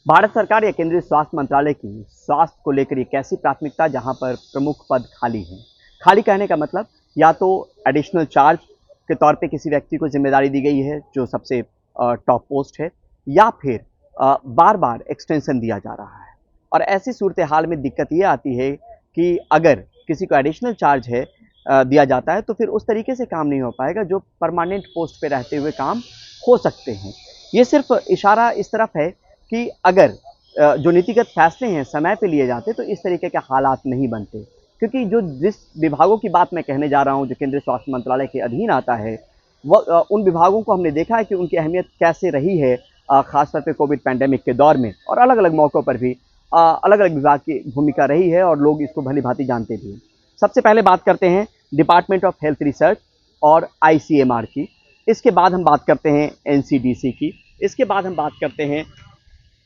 भारत सरकार या केंद्रीय स्वास्थ्य मंत्रालय की स्वास्थ्य को लेकर एक ऐसी प्राथमिकता जहां पर प्रमुख पद खाली हैं। खाली कहने का मतलब या तो एडिशनल चार्ज के तौर पे किसी व्यक्ति को जिम्मेदारी दी गई है जो सबसे टॉप पोस्ट है, या फिर बार बार एक्सटेंशन दिया जा रहा है। और ऐसी सूरत हाल में दिक्कत ये आती है कि अगर किसी को एडिशनल चार्ज है दिया जाता है तो फिर उस तरीके से काम नहीं हो पाएगा जो परमानेंट पोस्ट पे रहते हुए काम हो सकते हैं। ये सिर्फ इशारा इस तरफ है कि अगर जो नीतिगत फैसले हैं समय पे लिए जाते तो इस तरीके के हालात नहीं बनते, क्योंकि जो जिस विभागों की बात मैं कहने जा रहा हूं जो केंद्रीय स्वास्थ्य मंत्रालय के अधीन आता है, वह उन विभागों को हमने देखा है कि उनकी अहमियत कैसे रही है, खासतौर पे कोविड पैंडेमिक के दौर में और अलग अलग मौक़ों पर भी अलग अलग विभाग की भूमिका रही है और लोग इसको भली भांति जानते भी हैं। सबसे पहले बात करते हैं डिपार्टमेंट ऑफ हेल्थ रिसर्च और ICMR की। इसके बाद हम बात करते हैं NCDC की। इसके बाद हम बात करते हैं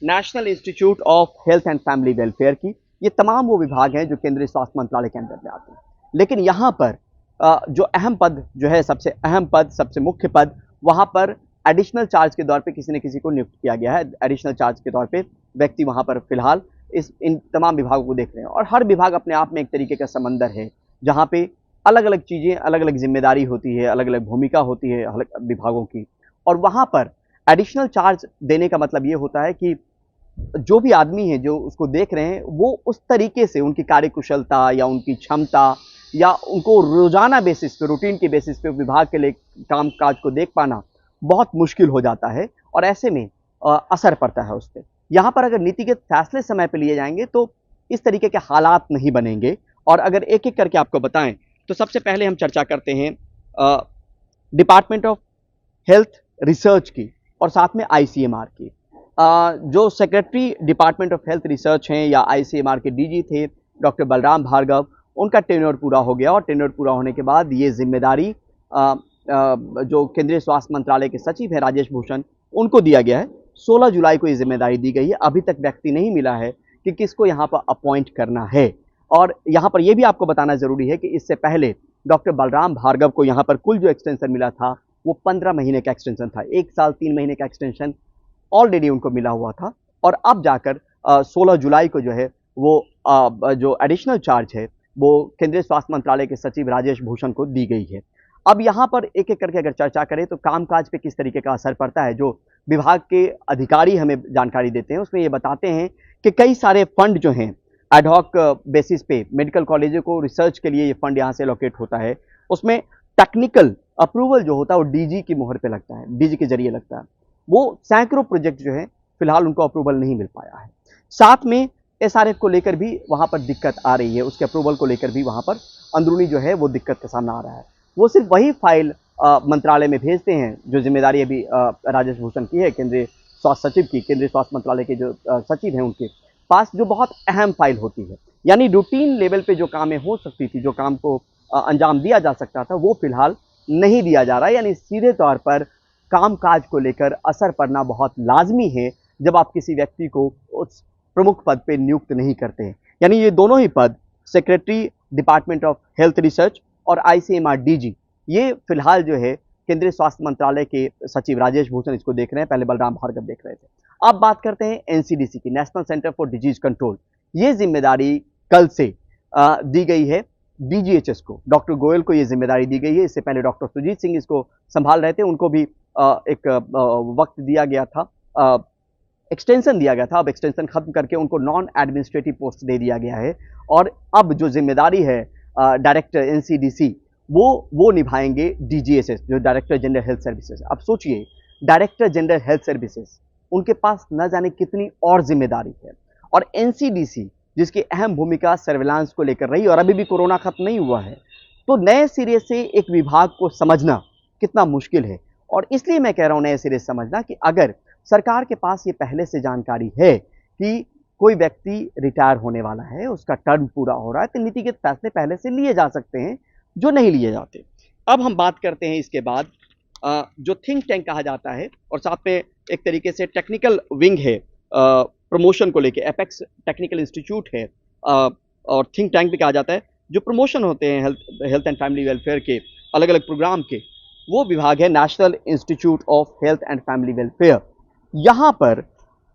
national institute of health and family welfare की। ये तमाम वो विभाग हैं जो केंद्रीय स्वास्थ्य मंत्रालय के अंदर में आते हैं। लेकिन यहाँ पर जो अहम पद जो है, सबसे अहम पद, सबसे मुख्य पद, वहाँ पर एडिशनल चार्ज के तौर पे किसी न किसी को नियुक्त किया गया है। एडिशनल चार्ज के तौर पे व्यक्ति वहाँ पर फिलहाल इन तमाम विभागों को देख रहे हैं और हर विभाग अपने आप में एक तरीके का समंदर है जहाँ पे अलग अलग चीज़ें, अलग अलग जिम्मेदारी होती है, अलग अलग भूमिका होती है अलग विभागों की। और वहाँ पर एडिशनल चार्ज देने का मतलब ये होता है कि जो भी आदमी है जो उसको देख रहे हैं वो उस तरीके से उनकी कार्यकुशलता या उनकी क्षमता या उनको रोजाना बेसिस पे, रूटीन के बेसिस पे विभाग के लिए काम काज को देख पाना बहुत मुश्किल हो जाता है और ऐसे में असर पड़ता है उस पर। यहाँ पर अगर नीतिगत फैसले समय पर लिए जाएंगे तो इस तरीके के हालात नहीं बनेंगे। और अगर एक एक करके आपको बताएं तो सबसे पहले हम चर्चा करते हैं डिपार्टमेंट ऑफ हेल्थ रिसर्च की और साथ में ICMR की। जो secretary department of health research हैं या ICMR के DG थे डॉक्टर बलराम भार्गव, उनका टेन्योर पूरा हो गया और टेन्योर पूरा होने के बाद ये जिम्मेदारी जो केंद्रीय स्वास्थ्य मंत्रालय के सचिव हैं राजेश भूषण, उनको दिया गया है। 16 जुलाई को ये जिम्मेदारी दी गई है। अभी तक व्यक्ति नहीं मिला है कि किसको यहाँ पर अपॉइंट करना है। और यहाँ पर यह भी आपको बताना जरूरी है कि इससे पहले डॉक्टर बलराम भार्गव को यहाँ पर कुल जो एक्सटेंशन मिला था वो 15 महीने का एक्सटेंशन था। 1 साल 3 महीने का एक्सटेंशन ऑलरेडी उनको मिला हुआ था और अब जाकर 16 जुलाई को जो है वो जो एडिशनल चार्ज है वो केंद्रीय स्वास्थ्य मंत्रालय के सचिव राजेश भूषण को दी गई है। अब यहाँ पर एक एक करके अगर चर्चा करें तो कामकाज पे किस तरीके का असर पड़ता है, जो विभाग के अधिकारी हमें जानकारी देते हैं उसमें ये बताते हैं कि कई सारे फंड जो हैं एडहॉक बेसिस पे मेडिकल कॉलेजों को रिसर्च के लिए ये फंड यहाँ से एलोकेट होता है। उसमें टेक्निकल अप्रूवल जो होता है वो DG की मोहर पे लगता है, DG के जरिए लगता है। वो सैकड़ों प्रोजेक्ट जो है फिलहाल उनको अप्रूवल नहीं मिल पाया है। साथ में SRF को लेकर भी वहाँ पर दिक्कत आ रही है, उसके अप्रूवल को लेकर भी वहाँ पर अंदरूनी जो है वो दिक्कत का सामना आ रहा है। वो सिर्फ वही फाइल मंत्रालय में भेजते हैं जो जिम्मेदारी अभी राजेश भूषण की है, केंद्रीय स्वास्थ्य सचिव की। केंद्रीय स्वास्थ्य मंत्रालय के जो सचिव हैं उनके पास जो बहुत अहम फाइल होती है, यानी रूटीन लेवल पे जो कामें हो सकती थी, जो काम को अंजाम दिया जा सकता था, वो फिलहाल नहीं दिया जा रहा है। यानी सीधे तौर पर कामकाज को लेकर असर पड़ना बहुत लाजमी है जब आप किसी व्यक्ति को उस प्रमुख पद पे नियुक्त नहीं करते हैं। यानी ये दोनों ही पद, secretary department of health research और ICMR DG, ये फिलहाल जो है केंद्रीय स्वास्थ्य मंत्रालय के सचिव राजेश भूषण इसको देख रहे हैं, पहले बलराम भार्गव देख रहे थे। अब बात करते हैं NCDC की, national centre for disease control. ये जिम्मेदारी कल से दी गई है DGHS को, डॉक्टर गोयल को ये जिम्मेदारी दी गई है। इससे पहले डॉक्टर सुजीत सिंह इसको संभाल रहे थे, उनको भी एक वक्त दिया गया था, एक्सटेंशन दिया गया था। अब एक्सटेंशन खत्म करके उनको नॉन एडमिनिस्ट्रेटिव पोस्ट दे दिया गया है और अब जो जिम्मेदारी है डायरेक्टर NCDC वो निभाएंगे DGHS, जो डायरेक्टर जनरल हेल्थ सर्विसेज। अब सोचिए, डायरेक्टर जनरल हेल्थ सर्विसेज, उनके पास न जाने कितनी और जिम्मेदारी है। और NCDC जिसकी अहम भूमिका सर्विलांस को लेकर रही और अभी भी कोरोना खत्म नहीं हुआ है, तो नए सिरे से एक विभाग को समझना कितना मुश्किल है। और इसलिए मैं कह रहा हूं नए सिरे से समझना कि अगर सरकार के पास ये पहले से जानकारी है कि कोई व्यक्ति रिटायर होने वाला है, उसका टर्म पूरा हो रहा है, तो नीतिगत फैसले पहले से लिए जा सकते हैं जो नहीं लिए जाते। अब हम बात करते हैं इसके बाद जो थिंक टैंक कहा जाता है और साथ में एक तरीके से टेक्निकल विंग है प्रमोशन को लेके, एपेक्स टेक्निकल इंस्टीट्यूट है और थिंक टैंक भी कहा जाता है, जो प्रमोशन होते हैं हेल्थ एंड फैमिली वेलफेयर के अलग अलग प्रोग्राम के, वो विभाग है national institute of health and family welfare. यहाँ पर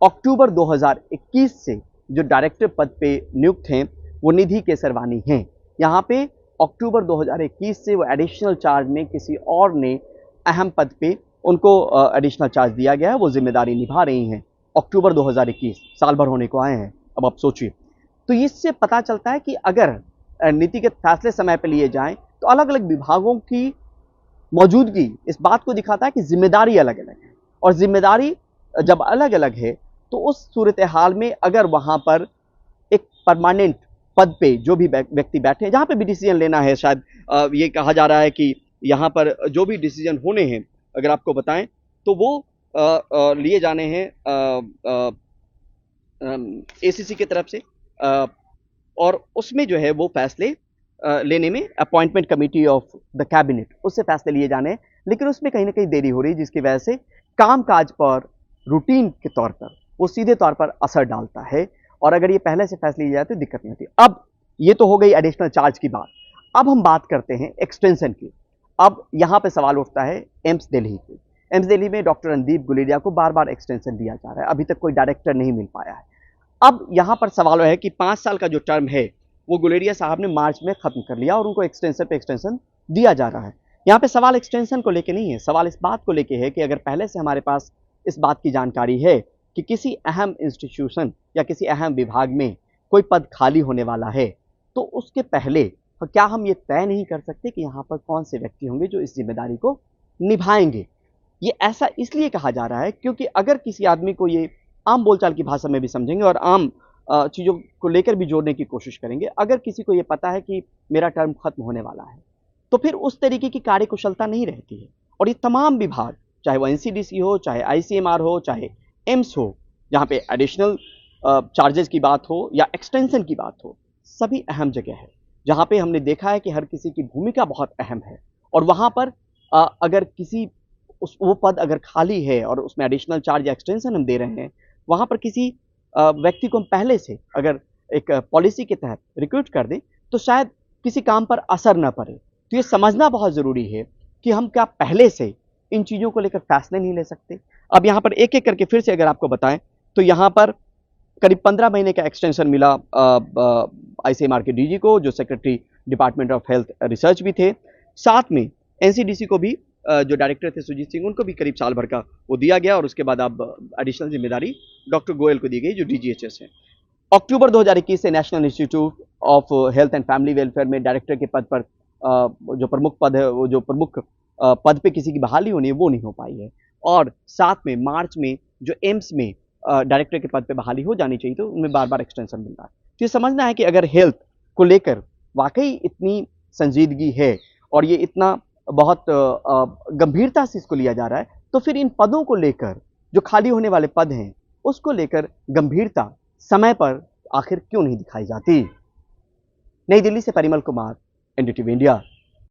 अक्टूबर 2021 से जो डायरेक्टर पद पे नियुक्त हैं वो निधि केसरवानी हैं। यहाँ पे अक्टूबर 2021 से वो एडिशनल चार्ज में किसी और ने अहम पद पे उनको एडिशनल चार्ज दिया गया है, वो जिम्मेदारी निभा रही हैं। अक्टूबर 2021 साल भर होने को आए हैं, अब आप सोचिए। तो इससे पता चलता है कि अगर नीतिगत फैसले समय पर लिए जाएं तो अलग अलग विभागों की मौजूदगी इस बात को दिखाता है कि जिम्मेदारी अलग अलग है, और जिम्मेदारी जब अलग अलग है तो उस सूरत हाल में अगर वहाँ पर एक परमानेंट पद पे जो भी व्यक्ति बैठे हैं, जहाँ पे भी डिसीजन लेना है, शायद ये कहा जा रहा है कि यहाँ पर जो भी डिसीजन होने हैं अगर आपको बताएं तो वो लिए जाने हैं एसीसी की तरफ से, और उसमें जो है वो फैसले लेने में appointment committee of the cabinet उससे फैसले लिए जाने हैं। लेकिन उसमें कहीं ना कहीं देरी हो रही है, जिसकी वजह से कामकाज पर रूटीन के तौर पर वो सीधे तौर पर असर डालता है, और अगर ये पहले से फैसले लिए जाए तो दिक्कत नहीं होती। अब ये तो हो गई एडिशनल चार्ज की बात। अब हम बात करते हैं एक्सटेंशन की। अब यहाँ पे सवाल उठता है एम्स दिल्ली की। एम्स दिल्ली में डॉक्टर रणदीप गुलेरिया को बार बार एक्सटेंशन दिया जा रहा है, अभी तक कोई डायरेक्टर नहीं मिल पाया है। अब यहाँ पर सवाल है कि 5 साल का जो टर्म है वो गुलेरिया साहब ने मार्च में खत्म कर लिया और उनको एक्सटेंशन पे एक्सटेंशन दिया जा रहा है। यहाँ पे सवाल एक्सटेंशन को लेके नहीं है, सवाल इस बात को लेके है कि अगर पहले से हमारे पास इस बात की जानकारी है कि किसी अहम इंस्टीट्यूशन या किसी अहम विभाग में कोई पद खाली होने वाला है, तो उसके पहले क्या हम ये तय नहीं कर सकते कि यहाँ पर कौन से व्यक्ति होंगे जो इस जिम्मेदारी को निभाएंगे। ये ऐसा इसलिए कहा जा रहा है क्योंकि अगर किसी आदमी को, ये आम बोलचाल की भाषा में भी समझेंगे और आम चीज़ों को लेकर भी जोड़ने की कोशिश करेंगे, अगर किसी को ये पता है कि मेरा टर्म खत्म होने वाला है तो फिर उस तरीके की कार्यकुशलता नहीं रहती है। और ये तमाम विभाग, चाहे वो एनसीडीसी हो, चाहे आईसीएमआर हो, चाहे एम्स हो, जहाँ पे एडिशनल चार्जेस की बात हो या एक्सटेंशन की बात हो, सभी अहम जगह है जहाँ पे हमने देखा है कि हर किसी की भूमिका बहुत अहम है। और वहाँ पर अगर किसी वो पद अगर खाली है और उसमें एडिशनल चार्ज या एक्सटेंशन हम दे रहे हैं, वहाँ पर किसी व्यक्ति को हम पहले से अगर एक पॉलिसी के तहत रिक्रूट कर दें तो शायद किसी काम पर असर न पड़े। तो ये समझना बहुत ज़रूरी है कि हम क्या पहले से इन चीज़ों को लेकर फैसले नहीं ले सकते। अब यहाँ पर एक एक करके फिर से अगर आपको बताएं तो यहाँ पर करीब 15 महीने का एक्सटेंशन मिला आईसीएमआर के डीजी को, जो secretary department of health research भी थे। साथ में एनसीडीसी को भी जो डायरेक्टर थे सुजीत सिंह, उनको भी करीब साल भर का वो दिया गया, और उसके बाद अब एडिशनल जिम्मेदारी डॉक्टर गोयल को दी गई जो डीजीएचएस है। अक्टूबर 2021 से national institute of health and family welfare में डायरेक्टर के पद पर जो प्रमुख पद है, वो जो प्रमुख पद पे किसी की बहाली होनी है वो नहीं हो पाई है। और साथ में मार्च में जो एम्स में डायरेक्टर के पद पे बहाली हो जानी चाहिए, तो उनमें बार बार एक्सटेंशन मिल रहा है। तो ये समझना है कि अगर हेल्थ को लेकर वाकई इतनी संजीदगी है और ये इतना बहुत गंभीरता से इसको लिया जा रहा है, तो फिर इन पदों को लेकर, जो खाली होने वाले पद हैं उसको लेकर गंभीरता समय पर आखिर क्यों नहीं दिखाई जाती। नई दिल्ली से परिमल कुमार, एनडीटीवी इंडिया।